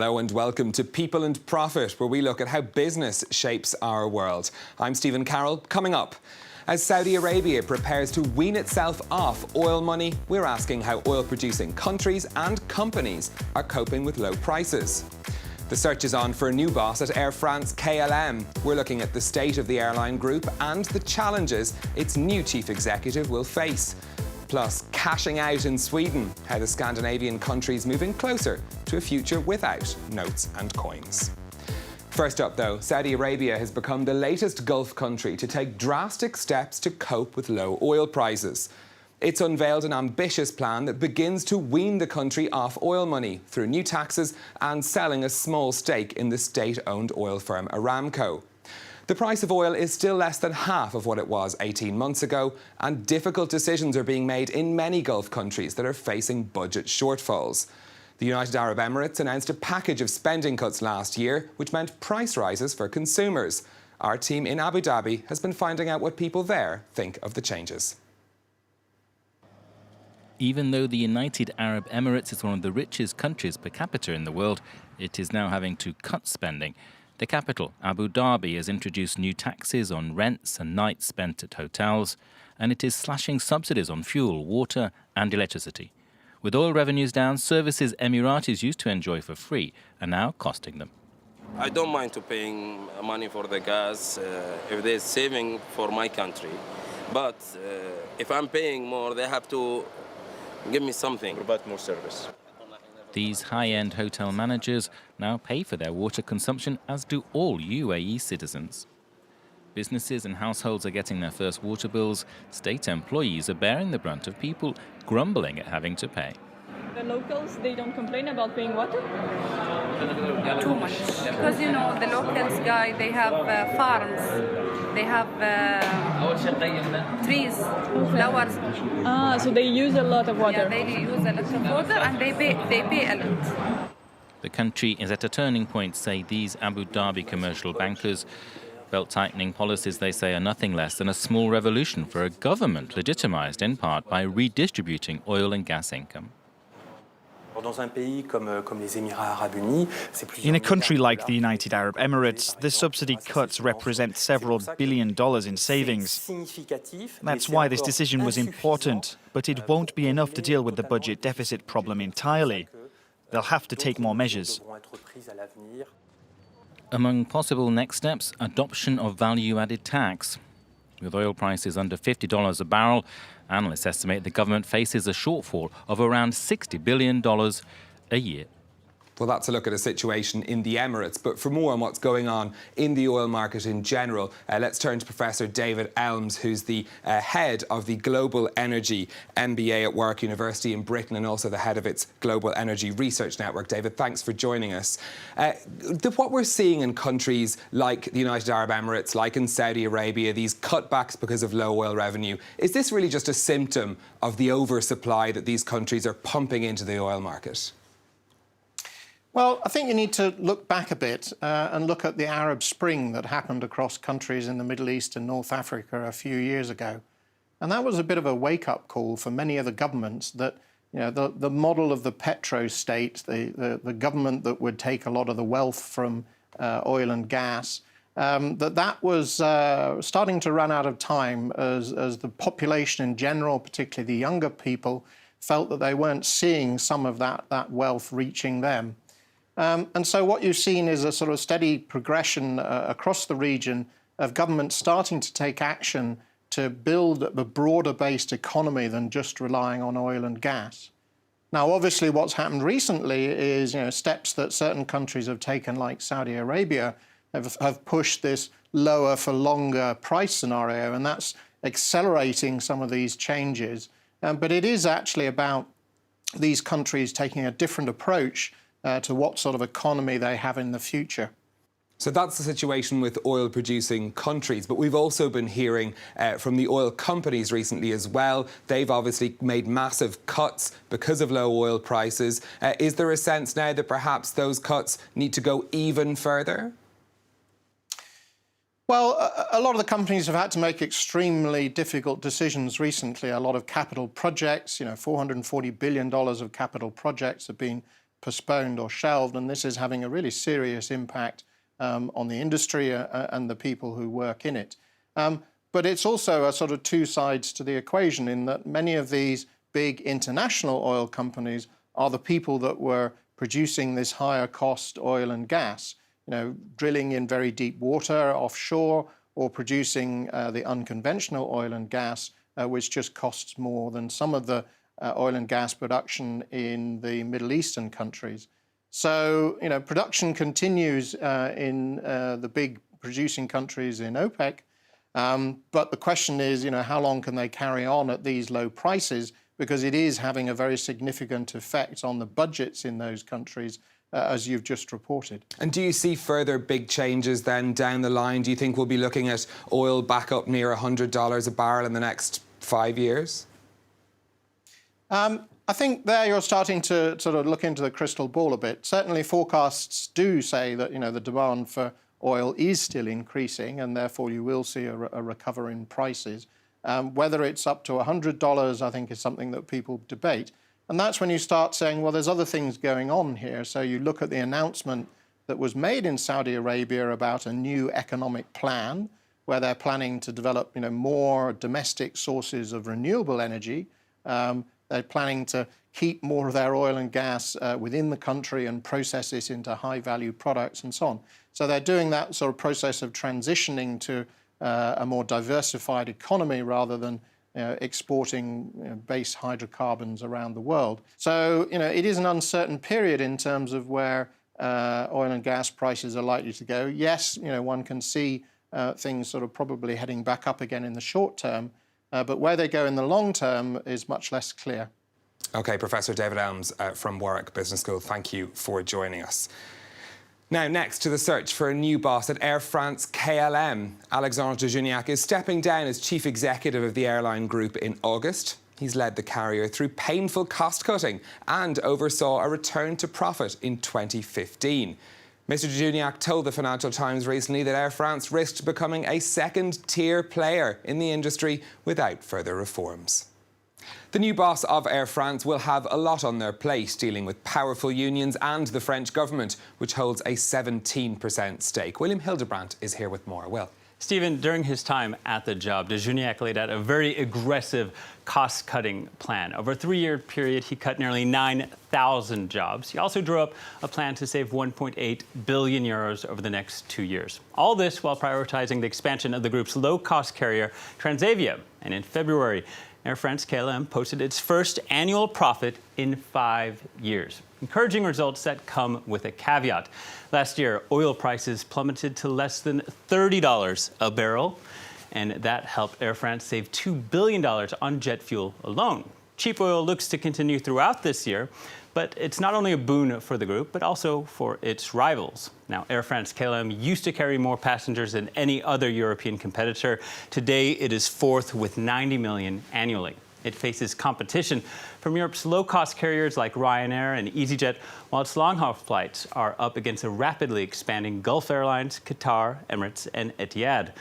Hello and welcome to People and Profit, where we look at how business shapes our world. I'm Stephen Carroll. Coming up, as Saudi Arabia prepares to wean itself off oil money, we're asking how oil-producing countries and companies are coping with low prices. The search is on for a new boss at Air France-KLM. We're looking at the state of the airline group and the challenges its new chief executive will face. Plus, cashing out in Sweden, how the Scandinavian countries moving closer to a future without notes and coins. First up, though, Saudi Arabia has become the latest Gulf country to take drastic steps to cope with low oil prices. It's unveiled an ambitious plan that begins to wean the country off oil money through new taxes and selling a small stake in the state-owned oil firm Aramco. The price of oil is still less than half of what it was 18 months ago, and difficult decisions are being made in many Gulf countries that are facing budget shortfalls. The United Arab Emirates announced a package of spending cuts last year, which meant price rises for consumers. Our team in Abu Dhabi has been finding out what people there think of the changes. Even though the United Arab Emirates is one of the richest countries per capita in the world, it is now having to cut spending. The capital, Abu Dhabi, has introduced new taxes on rents and nights spent at hotels, and it is slashing subsidies on fuel, water and electricity. With oil revenues down, services Emiratis used to enjoy for free are now costing them. I don't mind to paying money for the gas if there's saving for my country. But if I'm paying more, they have to give me something. Provide more service. These high-end hotel managers now pay for their water consumption, as do all UAE citizens. Businesses and households are getting their first water bills. State employees are bearing the brunt of people grumbling at having to pay. The locals, they don't complain about paying water? Too much. Because, you know, the locals guy, they have farms, they have trees, flowers. Ah, so they use a lot of water. Yeah, they use a lot of water and they pay a lot. The country is at a turning point, say these Abu Dhabi commercial bankers. Belt-tightening policies, they say, are nothing less than a small revolution for a government legitimised in part by redistributing oil and gas income. In a country like the United Arab Emirates, the subsidy cuts represent several $1 billion in savings. That's why this decision was important, but it won't be enough to deal with the budget deficit problem entirely. They'll have to take more measures. Among possible next steps, adoption of value-added tax. With oil prices under $50 a barrel, analysts estimate the government faces a shortfall of around $60 billion a year. Well, that's a look at a situation in the Emirates. But for more on what's going on in the oil market in general, let's turn to Professor David Elms, who's the head of the Global Energy MBA at Warwick University in Britain and also the head of its Global Energy Research Network. David, thanks for joining us. What we're seeing in countries like the United Arab Emirates, like in Saudi Arabia, these cutbacks because of low oil revenue, is this really just a symptom of the oversupply that these countries are pumping into the oil market? Well, I think you need to look back a bit and look at the Arab Spring that happened across countries in the Middle East and North Africa a few years ago. And that was a bit of a wake-up call for many of the governments that, you know, the model of the petro-state, the government that would take a lot of the wealth from oil and gas, that was starting to run out of time as the population in general, particularly the younger people, felt that they weren't seeing some of that wealth reaching them. And so what you've seen is a sort of steady progression across the region of governments starting to take action to build a broader-based economy than just relying on oil and gas. Now, obviously, what's happened recently is, you know, steps that certain countries have taken, like Saudi Arabia, have pushed this lower for longer price scenario, and that's accelerating some of these changes. But it is actually about these countries taking a different approach to what sort of economy they have in the future. So that's the situation with oil-producing countries. But we've also been hearing from the oil companies recently as well. They've obviously made massive cuts because of low oil prices. Is there a sense now that perhaps those cuts need to go even further? Well, a lot of the companies have had to make extremely difficult decisions recently. A lot of capital projects, $440 billion of capital projects have been postponed or shelved, and this is having a really serious impact on the industry and the people who work in it. But it's also a sort of two sides to the equation in that many of these big international oil companies are the people that were producing this higher cost oil and gas, drilling in very deep water offshore or producing the unconventional oil and gas, which just costs more than some of the oil and gas production in the Middle Eastern countries. So, production continues in the big producing countries in OPEC, but the question is, how long can they carry on at these low prices? Because it is having a very significant effect on the budgets in those countries, as you've just reported. And do you see further big changes then down the line? Do you think we'll be looking at oil back up near $100 a barrel in the next 5 years? I think there you're starting to sort of look into the crystal ball a bit. Certainly forecasts do say that, the demand for oil is still increasing and therefore you will see a recovery in prices. Whether it's up to $100, I think, is something that people debate. And that's when you start saying, well, there's other things going on here. So you look at the announcement that was made in Saudi Arabia about a new economic plan where they're planning to develop, more domestic sources of renewable energy. They're planning to keep more of their oil and gas within the country and process it into high-value products and so on. So they're doing that sort of process of transitioning to a more diversified economy rather than exporting base hydrocarbons around the world. So, it is an uncertain period in terms of where oil and gas prices are likely to go. Yes, one can see things sort of probably heading back up again in the short term, but where they go in the long term is much less clear. OK, Professor David Elms from Warwick Business School, thank you for joining us. Now, next to the search for a new boss at Air France-KLM, Alexandre de Juniac is stepping down as chief executive of the airline group in August. He's led the carrier through painful cost-cutting and oversaw a return to profit in 2015. Mr de Juniac told the Financial Times recently that Air France risked becoming a second-tier player in the industry without further reforms. The new boss of Air France will have a lot on their plate, dealing with powerful unions and the French government, which holds a 17% stake. William Hildebrandt is here with more. Will. Stephen, during his time at the job, de Juniac laid out a very aggressive cost-cutting plan. Over a 3-year period, he cut nearly 9,000 jobs. He also drew up a plan to save 1.8 billion euros over the next 2 years. All this while prioritizing the expansion of the group's low-cost carrier, Transavia. And in February, Air France-KLM posted its first annual profit in 5 years. Encouraging results that come with a caveat. Last year, oil prices plummeted to less than $30 a barrel, and that helped Air France save $2 billion on jet fuel alone. Cheap oil looks to continue throughout this year, but it's not only a boon for the group, but also for its rivals. Now, Air France-KLM used to carry more passengers than any other European competitor. Today, it is fourth with 90 million annually. It faces competition from Europe's low-cost carriers like Ryanair and EasyJet, while its long-haul flights are up against a rapidly expanding Gulf Airlines, Qatar, Emirates, and Etihad.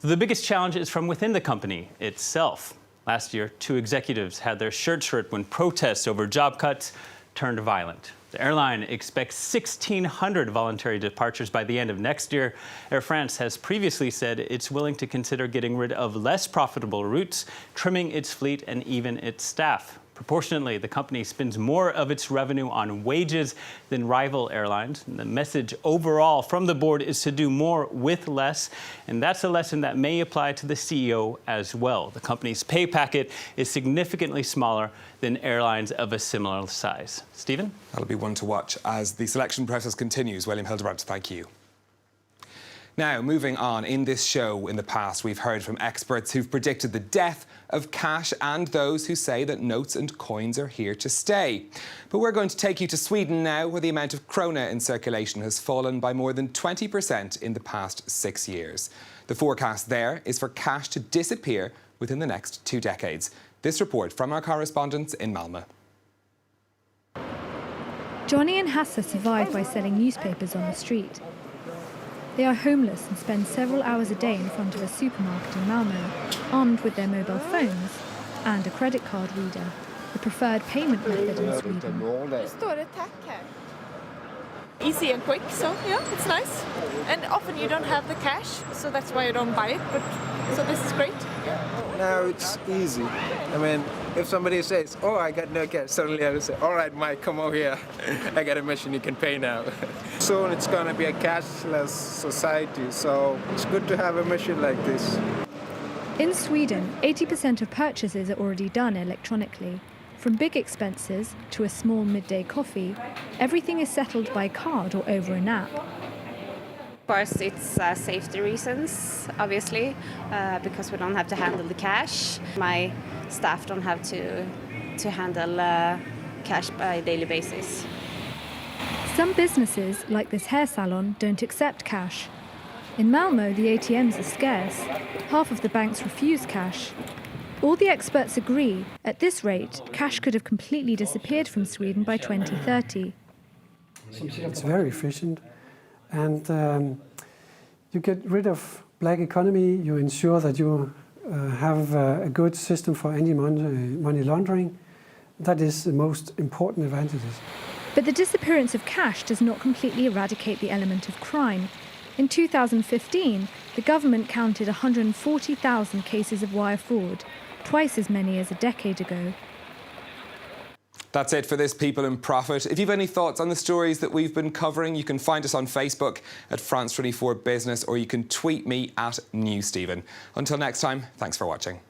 The biggest challenge is from within the company itself. Last year, 2 executives had their shirts ripped when protests over job cuts turned violent. The airline expects 1,600 voluntary departures by the end of next year. Air France has previously said it's willing to consider getting rid of less profitable routes, trimming its fleet and even its staff. Proportionately, the company spends more of its revenue on wages than rival airlines. And the message overall from the board is to do more with less, and that's a lesson that may apply to the CEO as well. The company's pay packet is significantly smaller than airlines of a similar size. Stephen? That'll be one to watch as the selection process continues. William Hildebrandt, thank you. Now, moving on, in this show in the past, we've heard from experts who've predicted the death of cash and those who say that notes and coins are here to stay. But we're going to take you to Sweden now, where the amount of krona in circulation has fallen by more than 20% in the past 6 years. The forecast there is for cash to disappear within the next 2 decades. This report from our correspondents in Malmö. Johnny and Hasse survive by selling newspapers on the street. They are homeless and spend several hours a day in front of a supermarket in Malmö, armed with their mobile phones and a credit card reader, the preferred payment method in Sweden. Easy and quick, so yeah, it's nice. And often you don't have the cash, so that's why I don't buy it, but so this is great. Now it's easy. I mean, if somebody says, oh, I got no cash, suddenly I will say, all right, Mike, come over here. I got a machine you can pay now. Soon it's going to be a cashless society, so it's good to have a machine like this. In Sweden, 80% of purchases are already done electronically. From big expenses to a small midday coffee, everything is settled by card or over an app. Of course, it's safety reasons, obviously, because we don't have to handle the cash. My staff don't have to handle cash by a daily basis. Some businesses, like this hair salon, don't accept cash. In Malmö, the ATMs are scarce. Half of the banks refuse cash. All the experts agree, at this rate, cash could have completely disappeared from Sweden by 2030. It's very efficient, and you get rid of black economy, you ensure that you have a good system for anti-money laundering. That is the most important advantages. But the disappearance of cash does not completely eradicate the element of crime. In 2015, the government counted 140,000 cases of wire fraud, twice as many as a decade ago. That's it for this People in Profit. If you've any thoughts on the stories that we've been covering, you can find us on Facebook at France 24 Business, or you can tweet me at NewStephen. Until next time, thanks for watching.